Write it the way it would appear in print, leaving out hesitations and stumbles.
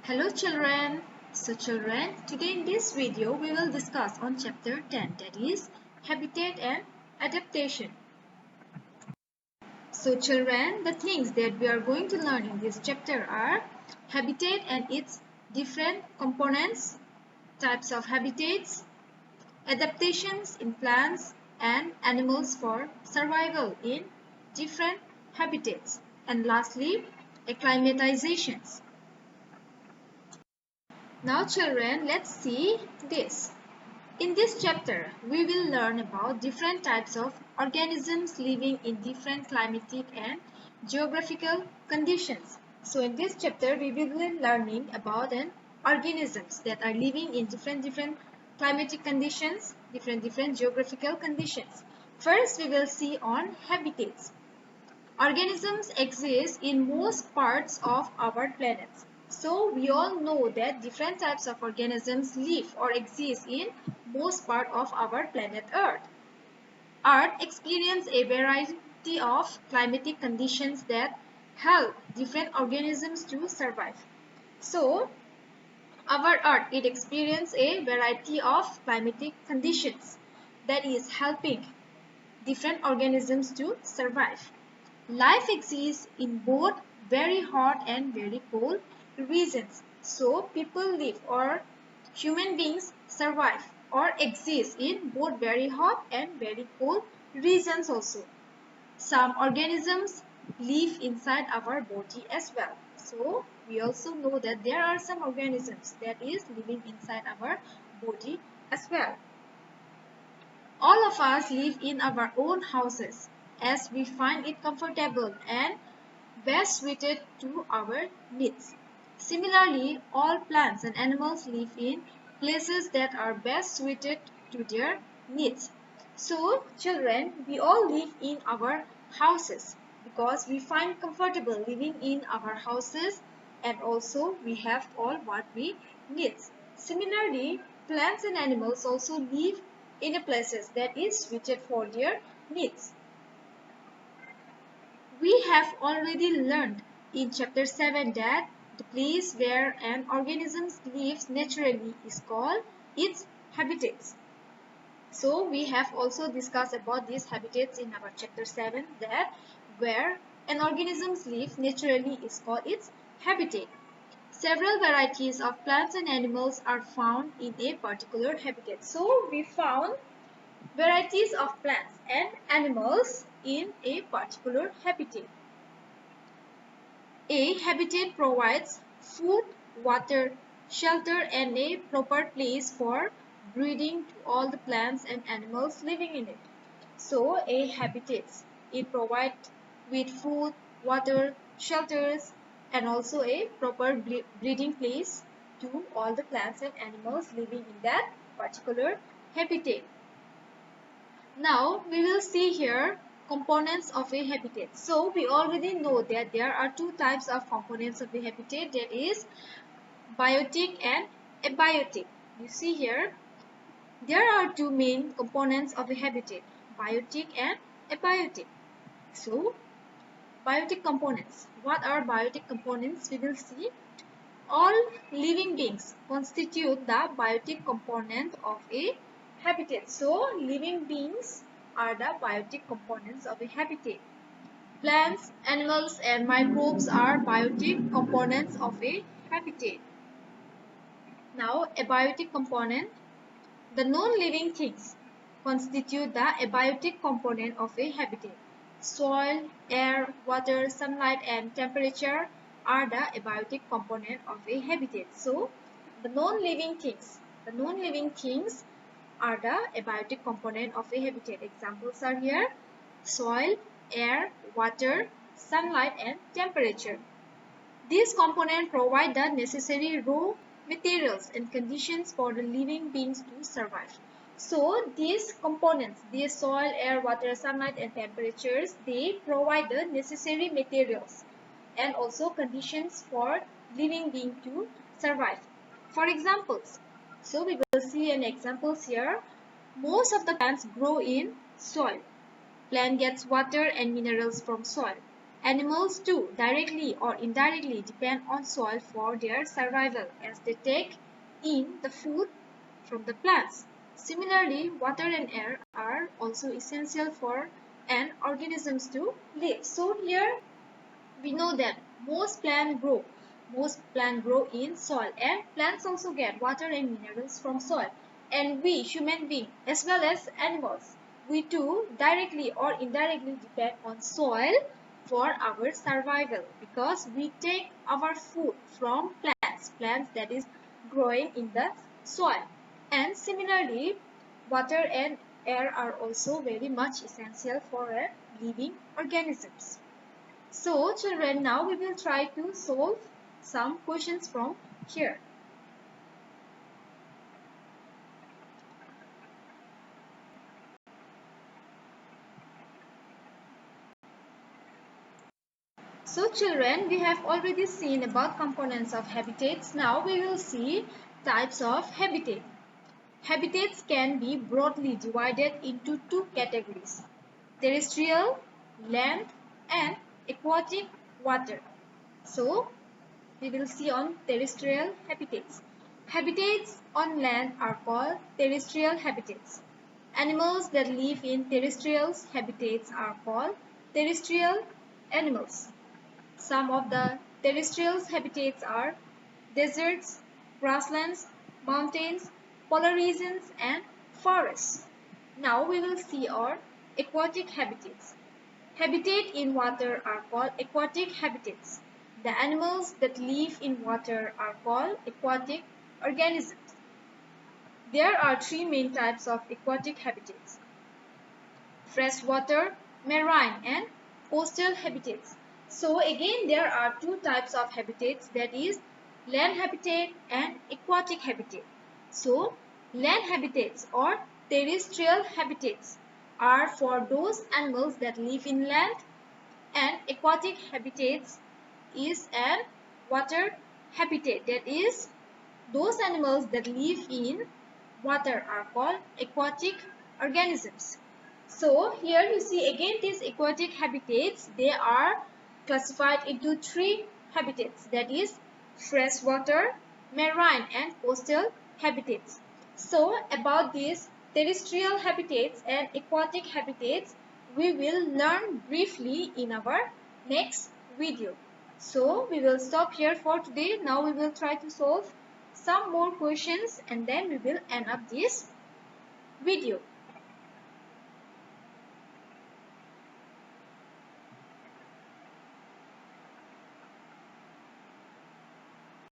Hello children. Children, today in this video we will discuss on chapter 10, that is habitat and adaptation. So children, the things that we are going to learn in this chapter are habitat and its different components, types of habitats, adaptations in plants and animals for survival in different habitats, and lastly acclimatizations. Now children, let's see this. In this chapter, we will learn about different types of organisms living in different climatic and geographical conditions. So in this chapter, we will be learning about organisms that are living in different climatic conditions, different geographical conditions. First, we will see on habitats. Organisms exist in most parts of our planet. So we all know that different types of organisms live or exist in most part of our planet Earth. Earth experiences a variety of climatic conditions that help different organisms to survive. So our Earth, it experiences a variety of climatic conditions that is helping different organisms to survive. Life exists in both very hot and very cold regions. So people live or human beings survive or exist in both very hot and very cold regions also. Some organisms live inside our body as well. So we also know that there are some organisms that is living inside our body as well. All of us live in our own houses as we find it comfortable and best suited to our needs. Similarly, all plants and animals live in places that are best suited to their needs. So, children, we all live in our houses because we find comfortable living in our houses, and also we have all what we need. Similarly, plants and animals also live in a places that is suited for their needs. We have already learned in chapter 7 that the place where an organism lives naturally is called its habitats. So we have also discussed about these habitats in our chapter 7, that where an organism lives naturally is called its habitat. Several varieties of plants and animals are found in a particular habitat. So we found varieties of plants and animals in a particular habitat. A habitat provides food, water, shelter, and a proper place for breeding to all the plants and animals living in it. So, a habitat, it provides with food, water, shelters, and also a proper breeding place to all the plants and animals living in that particular habitat. Now we will see here components of a habitat. So we already know that there are two types of components of a habitat, that is biotic and abiotic. You see here, there are two main components of a habitat, biotic and abiotic. So biotic components. What are biotic components? We will see. All living beings constitute the biotic component of a habitat. So, living beings are the biotic components of a habitat. Plants, animals, and microbes are biotic components of a habitat. Now, abiotic component. The non-living things constitute the abiotic component of a habitat. Soil, air, water, sunlight, and temperature are the abiotic component of a habitat. So, the non-living things are the abiotic component of a habitat. Examples are here: soil, air, water, sunlight, and temperature. These components provide the necessary raw materials and conditions for the living beings to survive. So these components, the soil, air, water, sunlight, and temperatures, they provide the necessary materials and also conditions for living being to survive. For examples, so we will see an examples here. Most of the plants grow in soil. Plant gets water and minerals from soil. Animals too, directly or indirectly, depend on soil for their survival as they take in the food from the plants. Similarly, water and air are also essential for an organisms to live. So here we know that most plants grow in soil, and plants also get water and minerals from soil. And we human beings as well as animals, we too directly or indirectly depend on soil for our survival because we take our food from plants that is growing in the soil. And similarly, water and air are also very much essential for a living organisms. So children, now we will try to solve some questions from here. So children, we have already seen about components of habitats. Now we will see types of habitat. Habitats can be broadly divided into two categories: terrestrial, land, and aquatic, water. So we will see on terrestrial habitats. Habitats on land are called terrestrial habitats. Animals that live in terrestrial habitats are called terrestrial animals. Some of the terrestrial habitats are deserts, grasslands, mountains, polar regions, and forests. Now we will see our aquatic habitats. Habitat in water are called aquatic habitats. The animals that live in water are called aquatic organisms. There are three main types of aquatic habitats: freshwater, marine, and coastal habitats. So again there are two types of habitats, that is land habitat and aquatic habitat. So land habitats or terrestrial habitats are for those animals that live in land, and aquatic habitats is an water habitat, that is those animals that live in water are called aquatic organisms. So here you see again these aquatic habitats, they are classified into three habitats, that is freshwater, marine, and coastal habitats. So about these terrestrial habitats and aquatic habitats we will learn briefly in our next video. So we will stop here for today. Now we will try to solve some more questions and then we will end up this video.